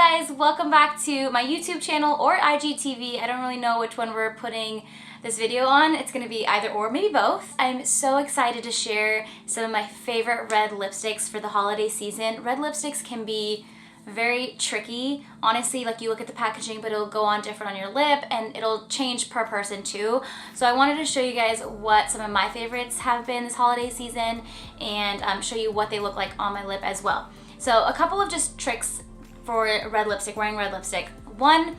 guys, welcome back to my YouTube channel or IGTV. I don't really know which one we're putting this video on. It's gonna be either or, maybe both. I'm so excited to share some of my favorite red lipsticks for the holiday season. Red lipsticks can be very tricky. Honestly, like you look at the packaging, but it'll go on different on your lip and it'll change per person too. So I wanted to show you guys what some of my favorites have been this holiday season and show you what they look like on my lip as well. So a couple of just tricks for red lipstick, wearing red lipstick. One,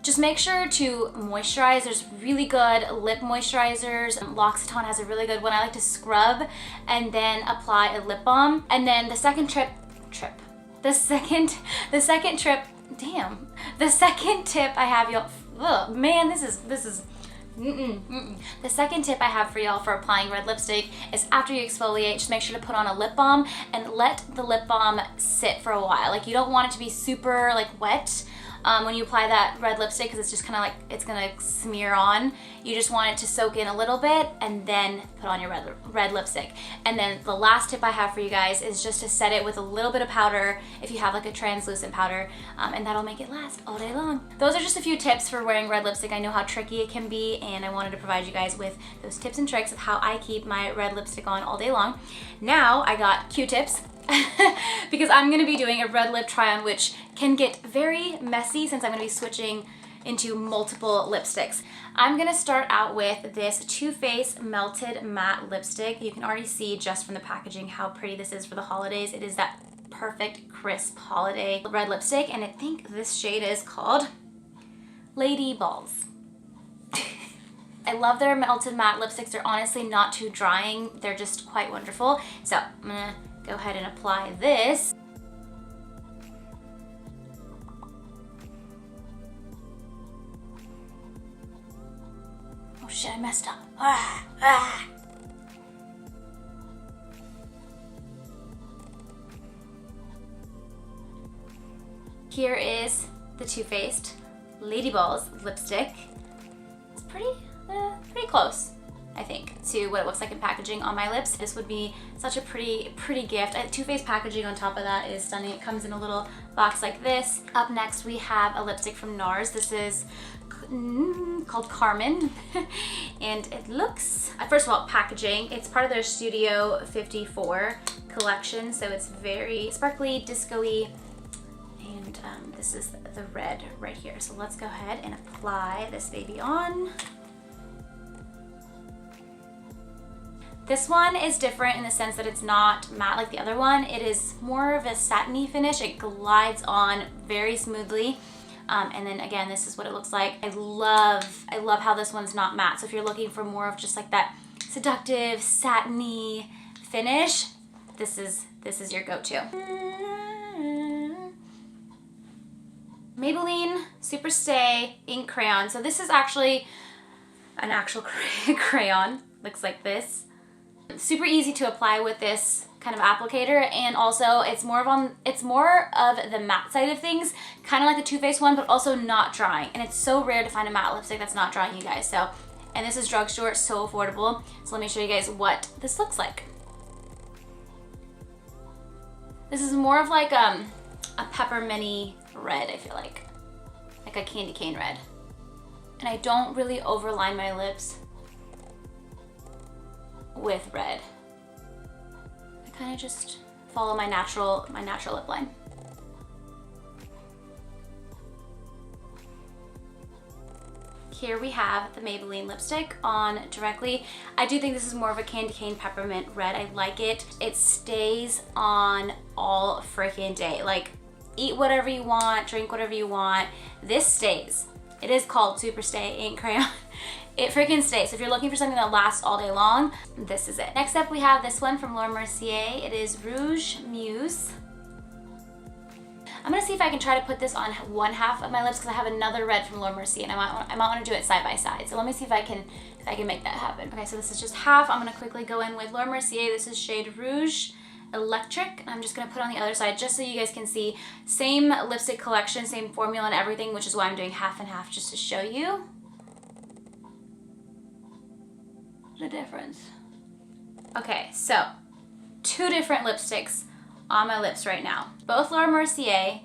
just make sure to moisturize. There's really good lip moisturizers. L'Occitane has a really good one. I like to scrub and then apply a lip balm. And then the second the second tip I have y'all, oh man, the second tip I have for y'all for applying red lipstick is after you exfoliate, just make sure to put on a lip balm and let the lip balm sit for a while. Like you don't want it to be super like wet when you apply that red lipstick because it's just kind of like, it's gonna smear on. You just want it to soak in a little bit and then put on your red lipstick. And then the last tip I have for you guys is just to set it with a little bit of powder if you have like a translucent powder, and that'll make it last all day long. Those are just a few tips for wearing red lipstick. I know how tricky it can be and I wanted to provide you guys with those tips and tricks of how I keep my red lipstick on all day long. Now I got Q-tips. Because I'm going to be doing a red lip try on, which can get very messy since I'm going to be switching into multiple lipsticks. I'm going to start out with this Too Faced Melted Matte Lipstick. You can already see just from the packaging how pretty this is for the holidays. It is that perfect crisp holiday red lipstick, and I think this shade is called Lady Balls. I love their melted matte lipsticks. They're honestly not too drying. They're just quite wonderful. So I'm going to go ahead and apply this. Oh shit, I messed up. Here is the Too Faced Lady Balls lipstick. It's pretty close, I think, to what it looks like in packaging on my lips. This would be such a pretty gift. Too Faced packaging on top of that is stunning. It comes in a little box like this. Up next we have a lipstick from Nars. This is called Carmen and it looks, first of all, packaging, it's part of their Studio 54 collection, so it's very sparkly, disco-y, and this is the red right here. So let's go ahead and apply this baby on. This one is different in the sense that it's not matte like the other one. It is more of a satiny finish. It glides on very smoothly. And then again, this is what it looks like. I love how this one's not matte. So if you're looking for more of just like that seductive, satiny finish, this is your go-to. Maybelline Super Stay Ink Crayon. So this is actually an actual crayon. Looks like this. Super easy to apply with this kind of applicator, and also it's more of the matte side of things, kind of like the Too Faced one, but also not drying. And it's so rare to find a matte lipstick that's not drying, you guys. So, and this is drugstore, so affordable. So let me show you guys what this looks like. This is more of like a pepperminty red, I feel like a candy cane red. And I don't really overline my lips with red. I kind of just follow my natural lip line. Here we have the Maybelline lipstick on directly. I do think this is more of a candy cane peppermint red. I like it. It stays on all freaking day. Like, eat whatever you want, drink whatever you want. This stays. It is called Super Stay Ink Crayon. It freaking stays. So if you're looking for something that lasts all day long, this is it. Next up we have this one from Mercier. It is Rouge Muse. I'm gonna see if I can try to put this on one half of my lips because I have another red from Mercier and I might want to do it side by side. So let me see if I can make that happen. Okay, so this is just half. I'm gonna quickly go in with Mercier. This is shade Rouge Electric. I'm just gonna put on the other side just so you guys can see. Same lipstick collection, same formula and everything, which is why I'm doing half and half, just to show you the difference. Okay, so 2 different lipsticks on my lips right now. Both Mercier,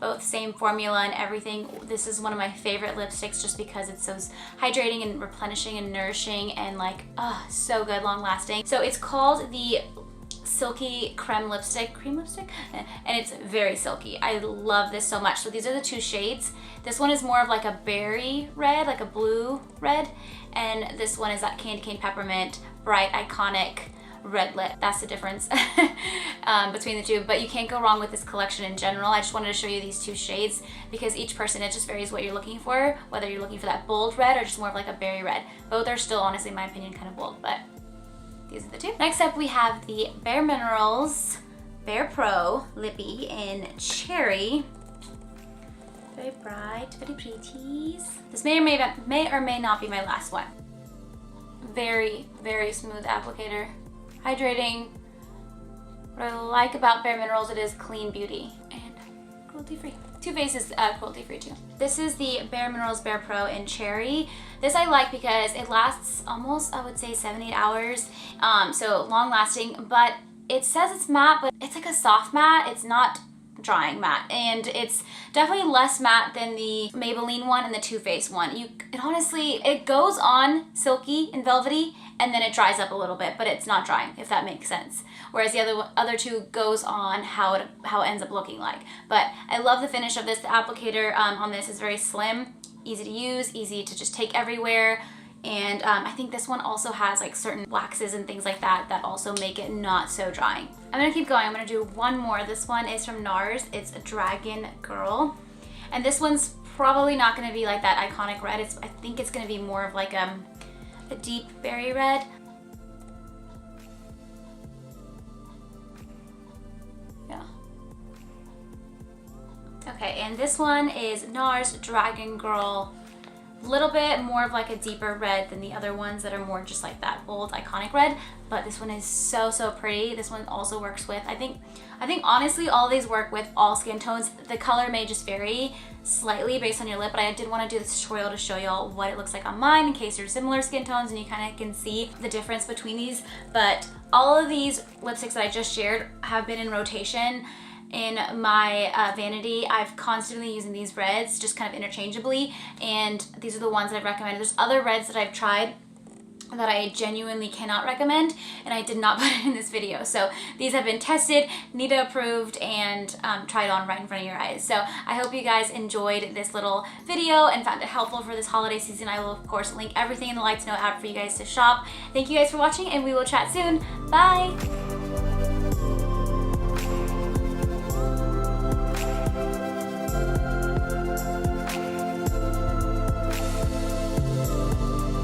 both same formula and everything. This is one of my favorite lipsticks just because it's so hydrating and replenishing and nourishing and like, oh, so good, long lasting. So it's called the Silky Cream Lipstick, and it's very silky. I love this so much. So these are the two shades. This one is more of like a berry red, like a blue red, and this one is that candy cane peppermint, bright, iconic red lip. That's the difference between the two, but you can't go wrong with this collection in general. I just wanted to show you these two shades because each person, it just varies what you're looking for, whether you're looking for that bold red or just more of like a berry red. Both are still, honestly, in my opinion, kind of bold, but these are the two. Next up, we have the Bare Minerals Bare Pro Lippy in Cherry. Very bright, very pretty. This may or may not be my last one. Very, very smooth applicator. Hydrating. What I like about Bare Minerals, it is clean beauty and cruelty-free. Too Faced is cruelty-free too. This is the Bare Minerals Bare Pro in Cherry. This I like because it lasts almost, I would say, 7-8 hours. So long lasting, but it says it's matte, but it's like a soft matte. It's not drying matte, and it's definitely less matte than the Maybelline one and the Too Faced one. It honestly, it goes on silky and velvety, and then it dries up a little bit, but it's not drying, if that makes sense. Whereas the other two goes on how it ends up looking like. But I love the finish of this. The applicator on this is very slim, easy to use, easy to just take everywhere. And I think this one also has like certain waxes and things like that that also make it not so drying. I'm gonna keep going. I'm gonna do one more. This one is from Nars. It's a Dragongirl. And this one's probably not gonna be like that iconic red. I think it's gonna be more of like a deep berry red. Yeah. Okay, and this one is Nars Dragongirl. A little bit more of like a deeper red than the other ones that are more just like that bold iconic red, but this one is so pretty. This one also works with, I think honestly all these work with all skin tones. The color may just vary slightly based on your lip, but I did want to do this tutorial to show y'all what it looks like on mine in case you're similar skin tones and you kind of can see the difference between these. But all of these lipsticks that I just shared have been in rotation in my vanity. I've constantly using these reds just kind of interchangeably, and these are the ones that I've recommended. There's other reds that I've tried that I genuinely cannot recommend, and I did not put it in this video. So these have been tested, Nita approved, and tried on right in front of your eyes. So I hope you guys enjoyed this little video and found it helpful for this holiday season. I will of course link everything in the Lights Note app for you guys to shop. Thank you guys for watching, and we will chat soon. Bye!